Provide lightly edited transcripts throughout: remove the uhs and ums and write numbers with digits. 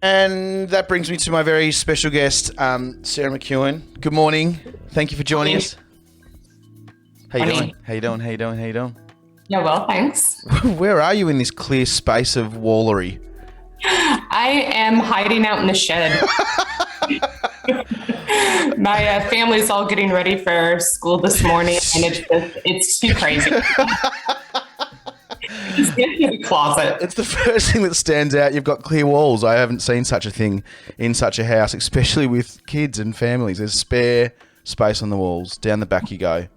And that brings me to my very special guest, Sarah McEwen. Good morning. Thank you for joining us. How you doing? How you doing? How you doing? How you doing? Yeah, well, thanks. Where are you in this clear space of wallery? I am hiding out in the shed. My family's all getting ready for school this morning, and it's too crazy. Just get to the closet. It's the first thing that stands out. You've got clear walls. I haven't seen such a thing in such a house, especially with kids and families. There's spare space on the walls. Down the back you go.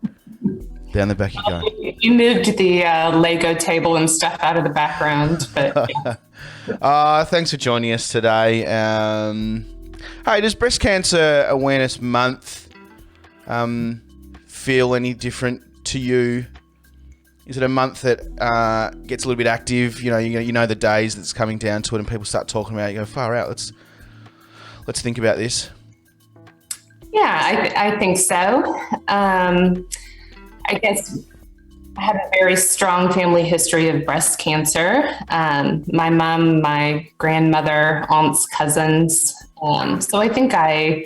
Down the back you go. You moved the Lego table and stuff out of the background, but yeah. Thanks for joining us today. Hey, does Breast Cancer Awareness Month feel any different to you? Is it a month that gets a little bit active? You know the days that's coming down to it, and people start talking about it. You go, far out. Let's think about this. Yeah, I think so. I guess I have a very strong family history of breast cancer. My mom, my grandmother, aunts, cousins. So I think I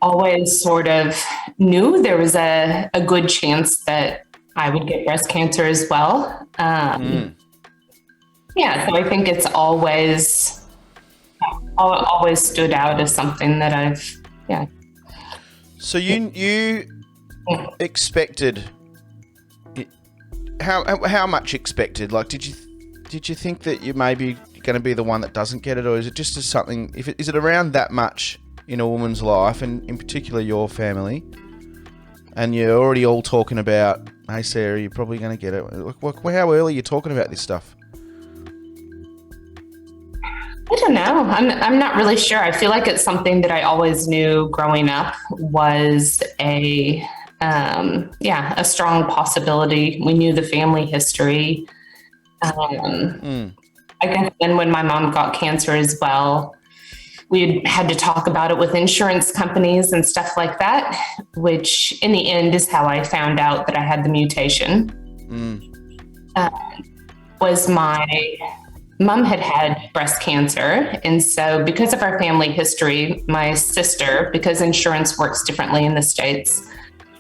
always sort of knew there was a good chance that I would get breast cancer as well. Yeah, so I think it's always stood out as something that yeah. So you expected it, how much expected? Like, did you think that you may be going to be the one that doesn't get it, or is it just as something? Is it around that much in a woman's life, and in particular your family, and you're already all talking about, hey Sarah, you're probably going to get it. How early are you talking about this stuff? I don't know. I'm not really sure. I feel like it's something that I always knew growing up was a strong possibility. We knew the family history. I guess then when my mom got cancer as well, we had to talk about it with insurance companies and stuff like that, which in the end is how I found out that I had the mutation. Was my mom had breast cancer. And so because of our family history, my sister, because insurance works differently in the States,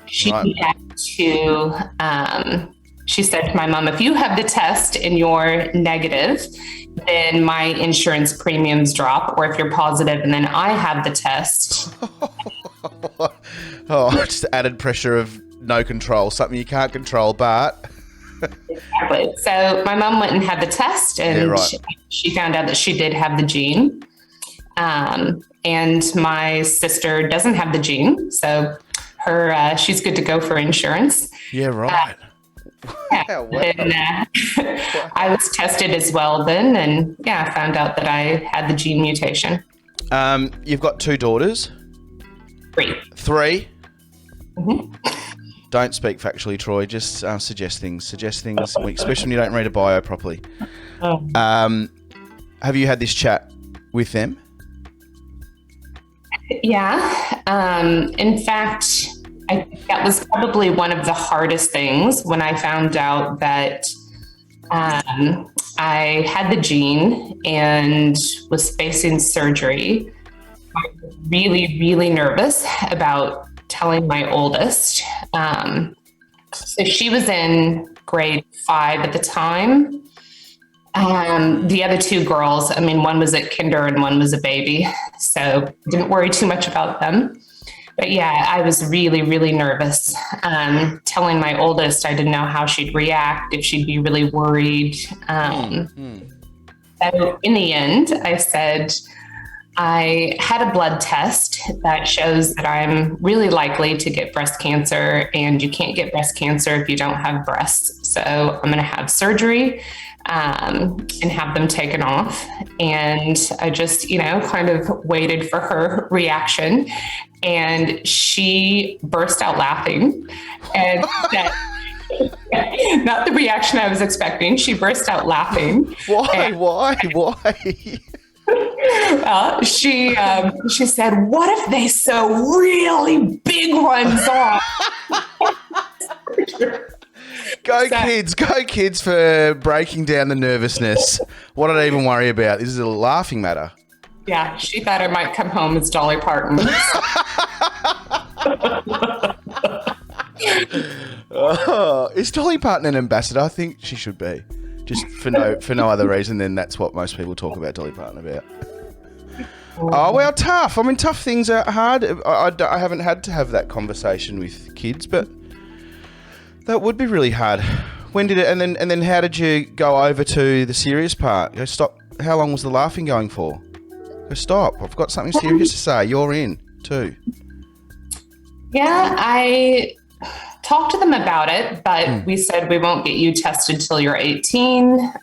she had to, she said to my mom, if you have the test and you're negative, then my insurance premiums drop, or if you're positive and then I have the test. Just added pressure of no control, something you can't control, but... Exactly. So my mom went and had the test, and she found out that she did have the gene. And my sister doesn't have the gene, so she's good to go for insurance. Yeah, right. Yeah. And, I was tested as well then, and I found out that I had the gene mutation. You've got 2 daughters? 3. 3? Mm-hmm. Don't speak factually, Troy. Just suggest things, especially when you don't read a bio properly. Have you had this chat with them? Yeah. In fact, I think that was probably one of the hardest things when I found out that I had the gene and was facing surgery. I was really, really nervous about telling my oldest. So she was in grade 5 at the time. The other 2 girls, one was at kinder and one was a baby, so didn't worry too much about them. But yeah, I was really, really nervous. Telling my oldest, I didn't know how she'd react, if she'd be really worried. So in the end, I said, I had a blood test that shows that I'm really likely to get breast cancer, and you can't get breast cancer if you don't have breasts. So I'm going to have surgery and have them taken off. And I just, kind of waited for her reaction. And she burst out laughing. And that, not the reaction I was expecting. She burst out laughing. Why? She said, what if they sew really big ones on? Go kids for breaking down the nervousness. What did I even worry about? This is a laughing matter. Yeah, she thought I might come home as Dolly Parton. Oh, is Dolly Parton an ambassador? I think she should be. Just for no other reason than that's what most people talk about Dolly Parton about. Oh, well, tough. I mean, tough things are hard. I haven't had to have that conversation with kids, but that would be really hard. When did it? And then how did you go over to the serious part? Go stop. How long was the laughing going for? Go stop. I've got something serious to say. You're in too. Yeah, I talked to them about it, but we said we won't get you tested till you're 18.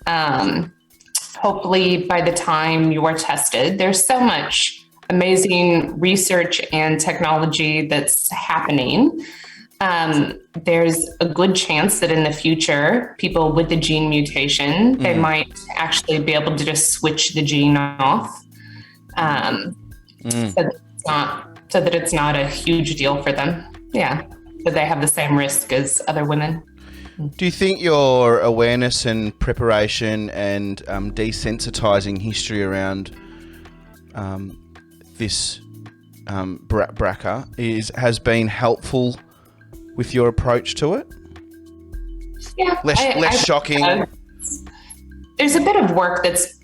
Hopefully by the time you are tested, there's so much amazing research and technology that's happening. There's a good chance that in the future, people with the gene mutation, they might actually be able to just switch the gene off. So that it's not a huge deal for them. Yeah. But they have the same risk as other women. Do you think your awareness and preparation and desensitizing history around this BRCA has been helpful with your approach to it? Yeah. Less shocking. There's a bit of work that's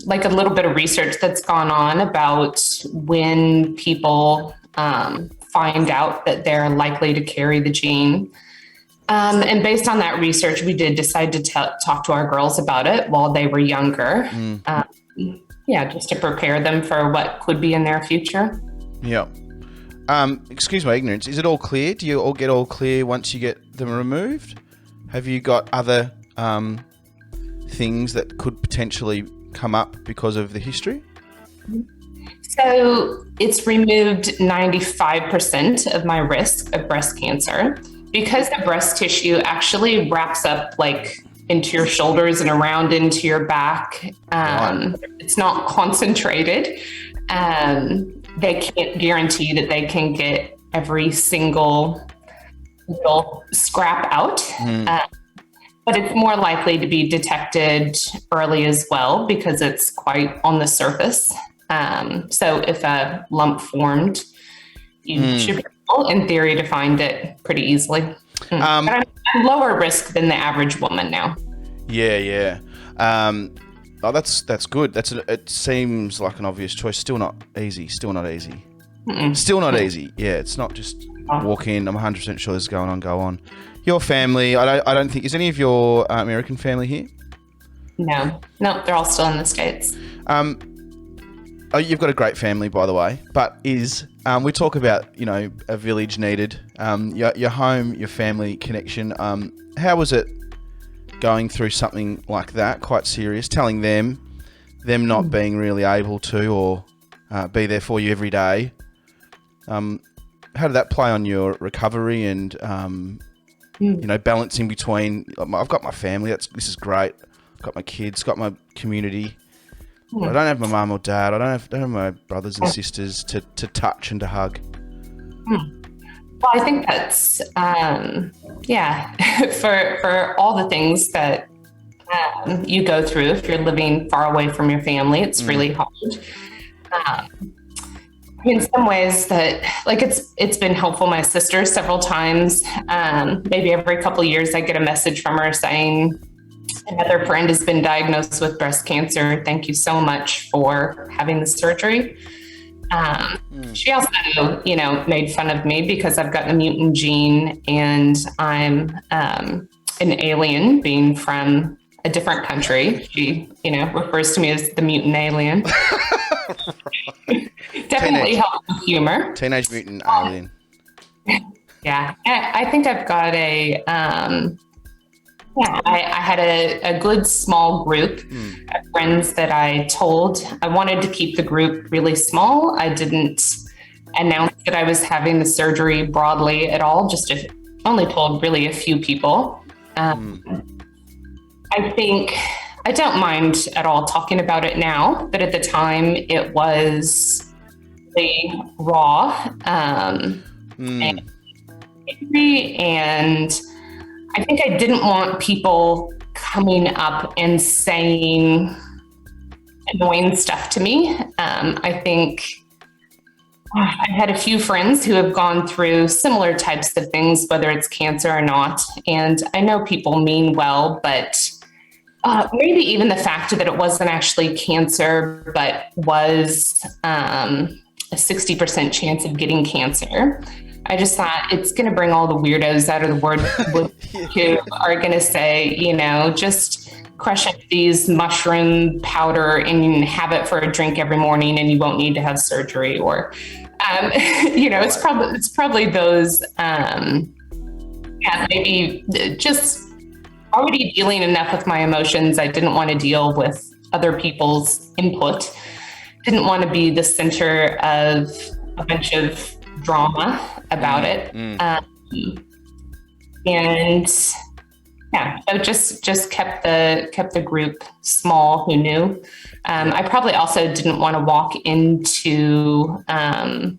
like a little bit of research that's gone on about when people find out that they're likely to carry the gene. And based on that research, we did decide to talk to our girls about it while they were younger. Just to prepare them for what could be in their future. Yeah. Excuse my ignorance. Is it all clear? Do you all get all clear once you get them removed? Have you got other things that could potentially come up because of the history? So it's removed 95% of my risk of breast cancer because the breast tissue actually wraps up like into your shoulders and around into your back. It's not concentrated. They can't guarantee that they can get every single little scrap out. But it's more likely to be detected early as well because it's quite on the surface. So if a lump formed, you should be able, in theory, to find it pretty easily. But I'm lower risk than the average woman now. Yeah. Oh, that's good. It seems like an obvious choice. Still not easy. Mm-mm. Still not easy. Yeah, it's not just walk in. I'm 100% sure this is going on. Go on. Your family. I don't think is any of your American family here. No, they're all still in the States. You've got a great family, by the way. But we talk about a village needed. Your home, your family connection. How was it going through something like that? Quite serious. Telling them not being really able to or be there for you every day. How did that play on your recovery and balancing between? I've got my family. This is great. I've got my kids. Got my community. I don't have my mum or dad. I don't have my brothers and sisters to touch and to hug. Well, I think that's for all the things that you go through. If you're living far away from your family, it's really hard. In some ways, that it's been helpful. My sister several times, maybe every couple of years, I get a message from her saying, another friend has been diagnosed with breast cancer. Thank you so much for having the surgery. She also, made fun of me because I've got the mutant gene and I'm an alien being from a different country. She, refers to me as the mutant alien. Definitely helps with humor. Teenage mutant alien. Yeah. I think I've got I had a good small group of friends that I told. I wanted to keep the group really small. I didn't announce that I was having the surgery broadly at all, only told really a few people. I think I don't mind at all talking about it now, but at the time it was really raw and angry, and I think I didn't want people coming up and saying annoying stuff to me. I think I've had a few friends who have gone through similar types of things, whether it's cancer or not. And I know people mean well, but maybe even the fact that it wasn't actually cancer, but was a 60% chance of getting cancer. I just thought it's going to bring all the weirdos out of the word who are going to say, just crush up these mushroom powder and have it for a drink every morning and you won't need to have surgery. Or, it's probably those, maybe just already dealing enough with my emotions. I didn't want to deal with other people's input. Didn't want to be the center of a bunch of drama about it. So just kept the group small who knew. I probably also didn't want to walk into a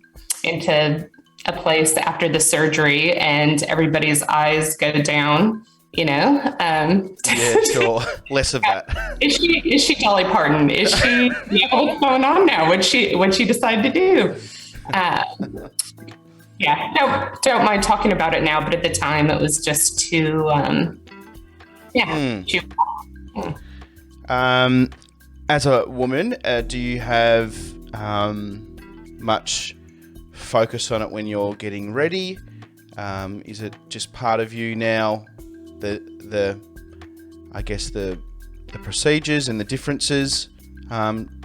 place after the surgery and everybody's eyes go down, Yeah, sure. Less of that. Is she Dolly Parton? Is she, what's going on now? What'd she decide to do? Don't mind talking about it now, but at the time it was just too, As a woman, do you have much focus on it when you're getting ready? Is it just part of you now? The procedures and the differences.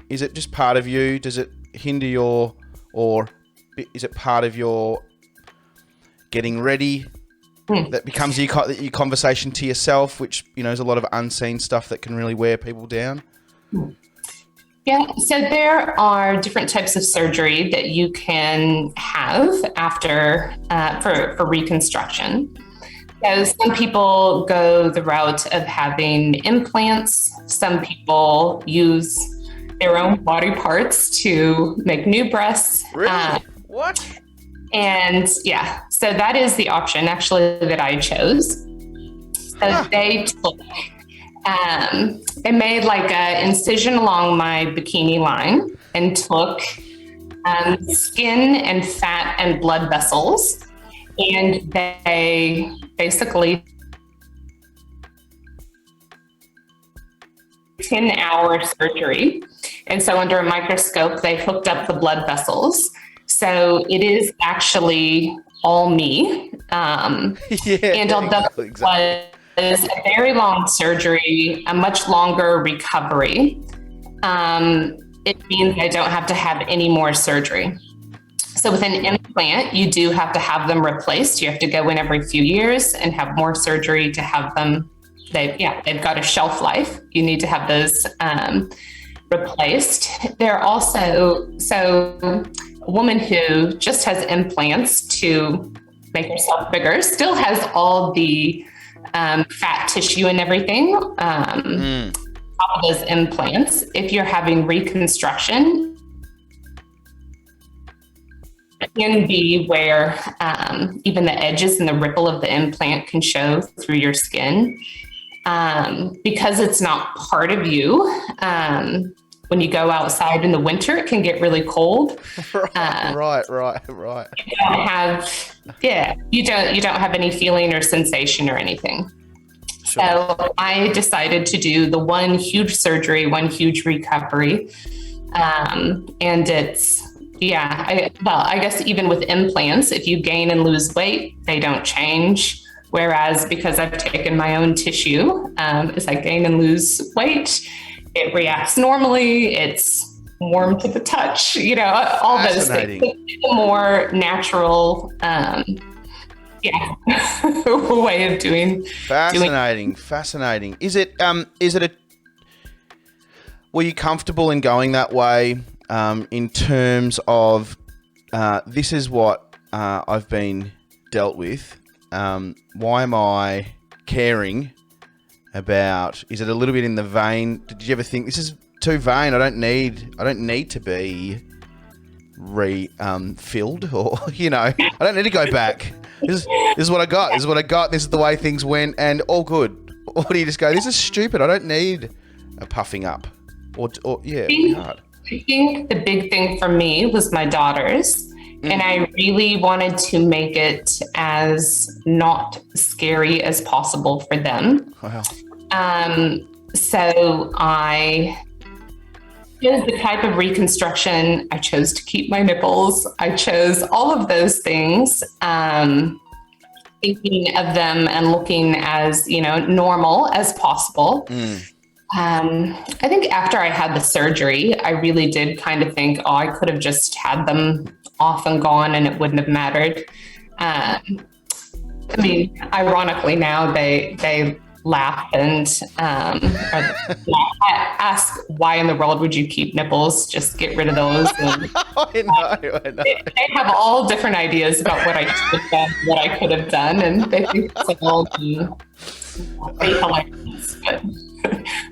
Is it just part of you? Does it hinder or is it part of your getting ready? That becomes your conversation to yourself, which, is a lot of unseen stuff that can really wear people down. Yeah, so there are different types of surgery that you can have after for reconstruction. So some people go the route of having implants. Some people use their own body parts to make new breasts. Really? What? And so that is the option actually that I chose. So they made like an incision along my bikini line and took skin and fat and blood vessels, and they basically 10-hour surgery. And so under a microscope, they hooked up the blood vessels. So it is actually all me. And although it was a very long surgery, a much longer recovery, it means I don't have to have any more surgery. So with an implant, you do have to have them replaced. You have to go in every few years and have more surgery to have them. They've got a shelf life. You need to have those replaced. They're also, a woman who just has implants to make herself bigger still has all the fat tissue and everything top of those implants. If you're having reconstruction, it can be where even the edges and the ripple of the implant can show through your skin. Because it's not part of you, when you go outside in the winter, it can get really cold. Right. You don't have any feeling or sensation or anything. Sure. So I decided to do the one huge surgery, one huge recovery. And it's, I guess even with implants, if you gain and lose weight, they don't change. Whereas because I've taken my own tissue, as I gain and lose weight, it reacts normally. It's warm to the touch, all those things. It's a more natural, way of doing. Fascinating. Is it were you comfortable in going that way, in terms of, this is what I've been dealt with. Why am I caring about? Is it a little bit in the vein? Did you ever think this is too vain? I don't need to be filled, or I don't need to go back. This is what I got. This is the way things went, and all good. Or do you just go, this is stupid? I don't need a puffing up. or yeah, it'd be hard. I think the big thing for me was my daughters. And I really wanted to make it as not scary as possible for them. Wow. So I chose the type of reconstruction. I chose to keep my nipples. I chose all of those things, thinking of them and looking as, normal as possible. I think after I had the surgery, I really did kind of think, I could have just had them off and gone and it wouldn't have mattered. Ironically now they laugh and ask, why in the world would you keep nipples? Just get rid of those. And, I know. They have all different ideas about what I should have done, what I could have done, and they think it's all hilarious.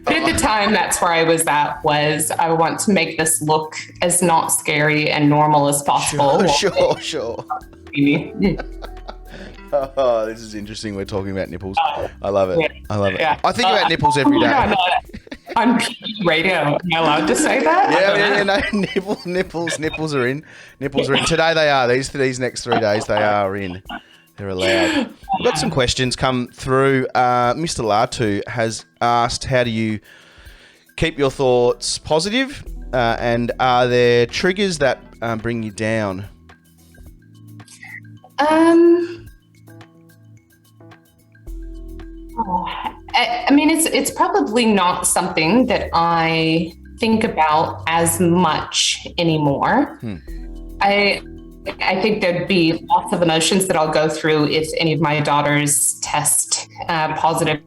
But at the time, that's where I was at, was I want to make this look as not scary and normal as possible. Sure. Oh, this is interesting. We're talking about nipples. I love it. Yeah. I love it. Yeah. I think about nipples every day. No. On PG radio, am I allowed to say that? Yeah, no, nipples are in. Nipples are in. Today they are. These next 3 days they are in. They're allowed. We've got some questions come through. Mr. Latu has asked, how do you keep your thoughts positive? And are there triggers that bring you down? It's probably not something that I think about as much anymore. I think there'd be lots of emotions that I'll go through if any of my daughters test positive.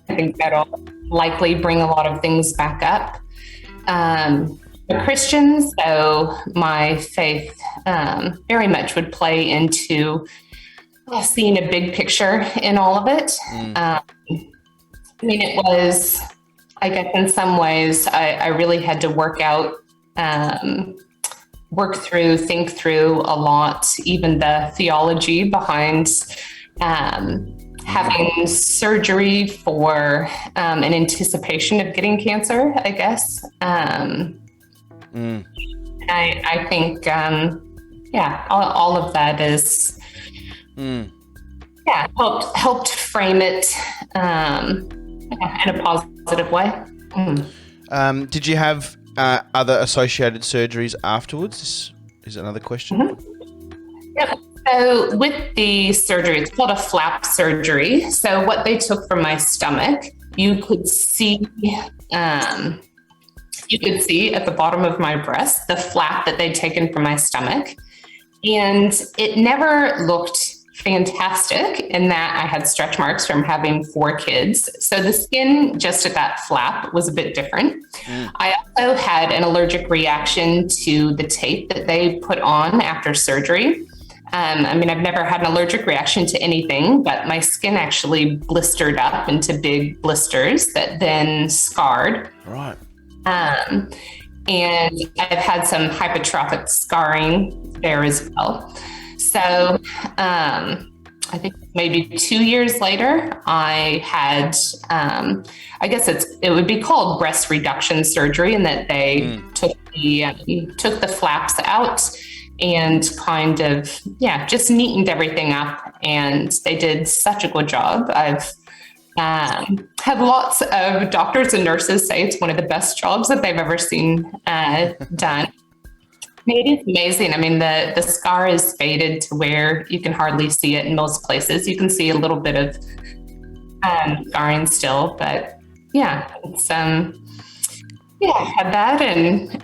I think that'll likely bring a lot of things back up. I'm a Christian, so my faith very much would play into seeing a big picture in all of it. It was, I guess in some ways, I really had to think through a lot, even the theology behind having surgery for an anticipation of getting cancer, I guess. I think, all of that is, helped frame it in a positive way. Did you have other associated surgeries afterwards? This is another question. Yep. So with the surgery, it's called a flap surgery. So what they took from my stomach, you could see at the bottom of my breast, the flap that they'd taken from my stomach. And it never looked fantastic in that I had stretch marks from having 4 kids. So the skin just at that flap was a bit different. I also had an allergic reaction to the tape that they put on after surgery. I've never had an allergic reaction to anything, but my skin actually blistered up into big blisters that then scarred. Right. And I've had some hypertrophic scarring there as well. So I think maybe 2 years later, I had, I guess it would be called breast reduction surgery, in that they took the flaps out and kind of, just neatened everything up. And they did such a good job. I've had lots of doctors and nurses say it's one of the best jobs that they've ever seen done. It is amazing. The scar is faded to where you can hardly see it in most places. You can see a little bit of scarring still, but it's had that, and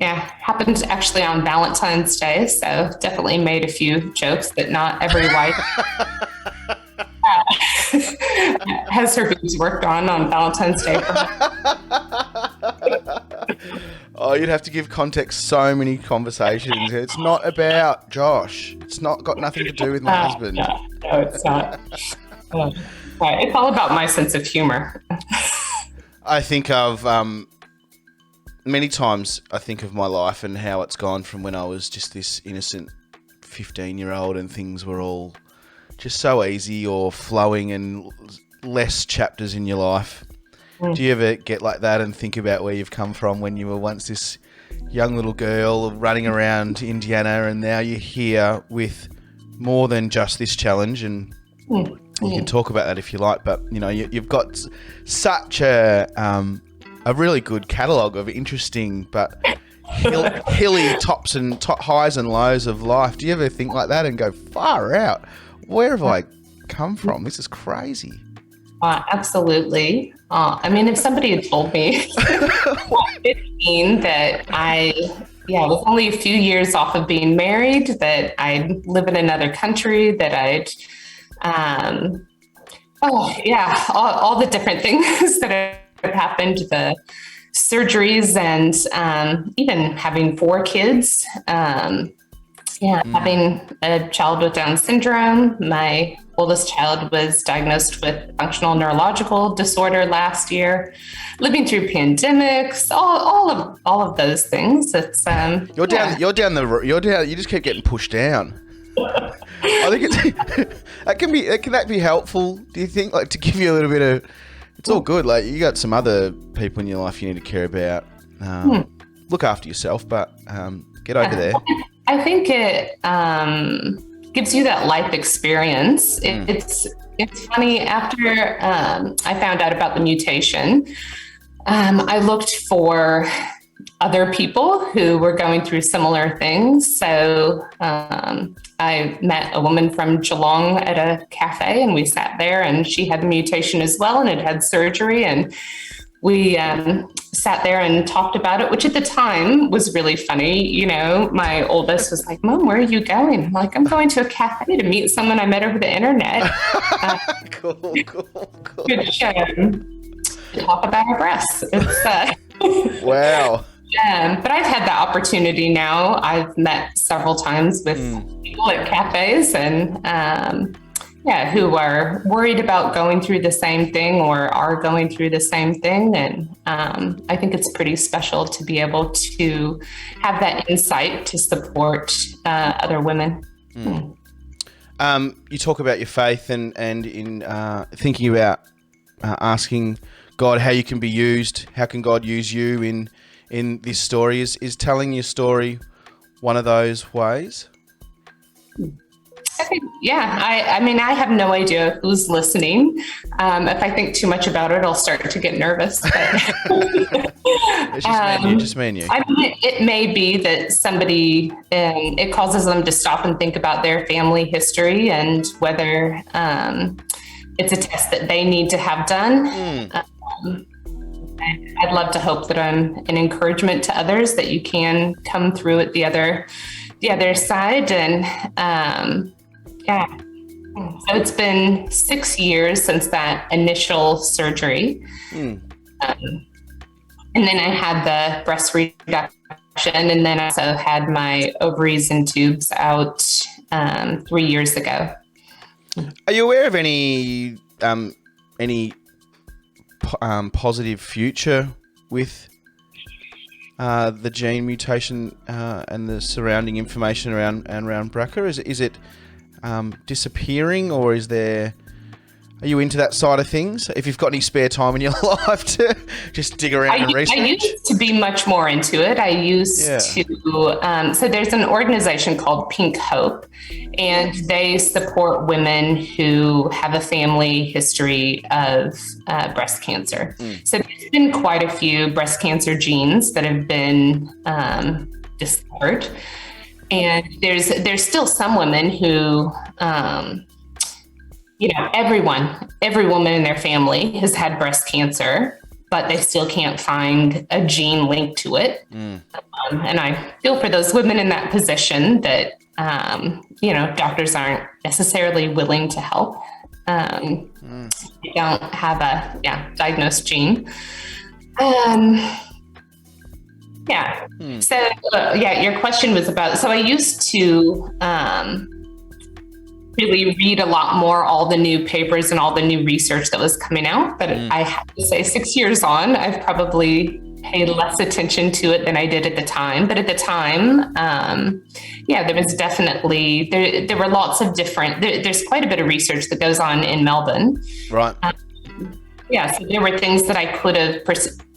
happened actually on Valentine's Day. So definitely made a few jokes that not every wife has her boobs worked on Valentine's Day. Oh, you'd have to give context so many conversations. It's not about Josh. It's got nothing to do with my husband. No, it's not. It's all about my sense of humor. I think of many times I think of my life and how it's gone from when I was just this innocent 15-year-old and things were all just so easy or flowing and less chapters in your life. Do you ever get like that and think about where you've come from when you were once this young little girl running around Indiana, and now you're here with more than just this challenge? And you can talk about that if you like, but you know, you've got such a really good catalogue of interesting but hilly tops and highs and lows of life. Do you ever think like that and go, far out, where have I come from? This is crazy. Absolutely. I mean, if somebody had told me at 15 that I was only a few years off of being married, that I'd live in another country, that I'd, all the different things that have happened, the surgeries, and even having 4 kids, having a child with Down syndrome. My oldest child was diagnosed with functional neurological disorder last year, living through pandemics, all of those things. It's you're down. You just keep getting pushed down. I think can that be helpful? Do you think, like, to give you a little bit of? It's all good. Like, you got some other people in your life you need to care about. Look after yourself, but get over there. I think it gives you that life experience. It's funny, after I found out about the mutation, I looked for other people who were going through similar things. So I met a woman from Geelong at a cafe, and we sat there, and she had the mutation as well and had surgery, and we sat there and talked about it, which at the time was really funny. You know, my oldest was like, "Mom, where are you going?" I'm like, "I'm going to a cafe to meet someone I met over the internet." Cool. Good show. Talk about our breasts. It's, wow. But I've had the opportunity now. I've met several times with people at cafes, and who are worried about going through the same thing or are going through the same thing. And I think it's pretty special to be able to have that insight to support other women. You talk about your faith and in thinking about asking God how you can be used. How can God use you in this story? Is telling your story one of those ways? I think, I mean, I have no idea who's listening. If I think too much about it, I'll start to get nervous. It's just me and you. I mean, it may be that somebody, it causes them to stop and think about their family history and whether it's a test that they need to have done. I'd love to hope that I'm an encouragement to others, that you can come through at the other side. And so it's been 6 years since that initial surgery. And then I had the breast reduction, and then I also had my ovaries and tubes out 3 years ago. Are you aware of any positive future with the gene mutation and the surrounding information around BRCA? Is it disappearing, or are you into that side of things? If you've got any spare time in your life to just dig around and research? I used to be much more into it. I used to, so there's an organization called Pink Hope, and they support women who have a family history of breast cancer. So there's been quite a few breast cancer genes that have been discovered. And there's still some women who, every woman in their family has had breast cancer, but they still can't find a gene linked to it. And I feel for those women in that position that, doctors aren't necessarily willing to help. They don't have a diagnosed gene. So, your question was about, so I used to really read a lot more, all the new papers and all the new research that was coming out. But I have to say, 6 years on, I've probably paid less attention to it than I did at the time. But at the time, there was definitely, there were lots of different, there's quite a bit of research that goes on in Melbourne. Right. yeah, so there were things that I could have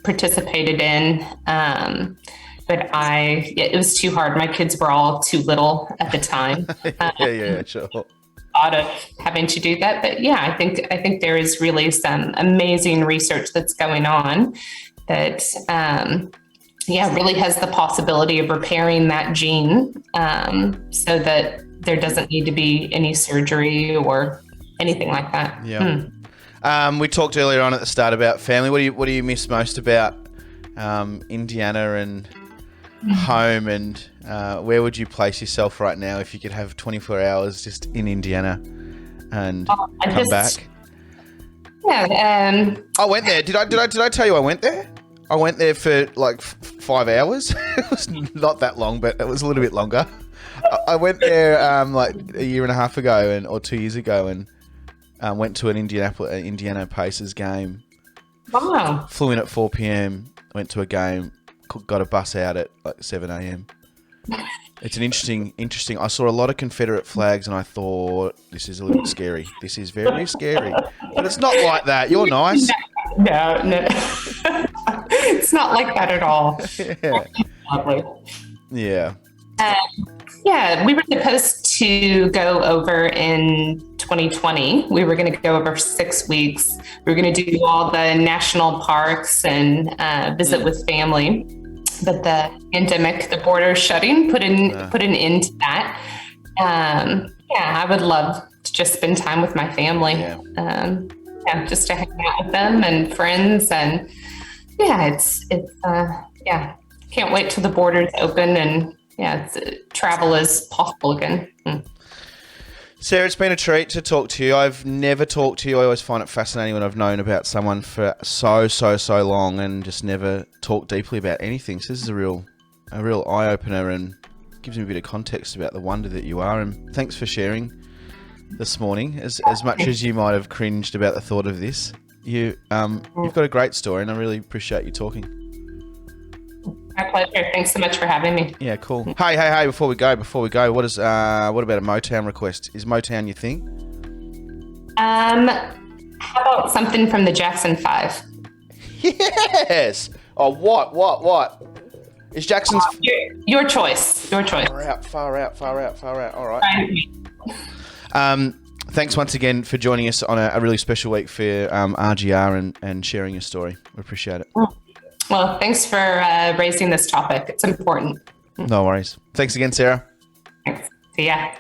participated in, but it was too hard. My kids were all too little at the time. Yeah, sure. Thought of having to do that, but yeah, I think there is really some amazing research that's going on that really has the possibility of repairing that gene, so that there doesn't need to be any surgery or anything like that. Yeah. We talked earlier on at the start about family. What do you miss most about Indiana and home, and where would you place yourself right now if you could have 24 hours just in Indiana and come back? Yeah. I went there. Did I tell you I went there? I went there for like 5 hours. It was not that long, but it was a little bit longer. I went there like a year and a half ago or 2 years ago, and went to an Indiana Pacers game. Wow. Flew in at 4 p.m. Went to a game. Got a bus out at like 7 a.m. It's an interesting. I saw a lot of Confederate flags, and I thought, this is a little scary. This is very scary. But it's not like that. You're nice. No. It's not like that at all. Yeah. Lovely. Yeah. Yeah, we were supposed to go over in 2020. We were going to go over for 6 weeks. We were going to do all the national parks and visit with family. But the pandemic, the borders shutting, put an end to that. I would love to just spend time with my family. Just to hang out with them and friends, and can't wait till the borders open and travel is possible again. Sarah, it's been a treat to talk to you. I've never talked to you. I always find it fascinating when I've known about someone for so long and just never talked deeply about anything. So this is a real eye-opener and gives me a bit of context about the wonder that you are. And thanks for sharing this morning. As much as you might have cringed about the thought of this, you've got a great story, and I really appreciate you talking. My pleasure. Thanks so much for having me. Yeah, cool. Hey, before we go, what about a Motown request? Is Motown your thing? How about something from the Jackson 5? Yes. Oh, what? Is Jackson's... Your choice. Far out. All right. Thanks once again for joining us on a really special week for RGR and sharing your story. We appreciate it. Well, thanks for raising this topic. It's important. No worries. Thanks again, Sarah. Thanks. See ya.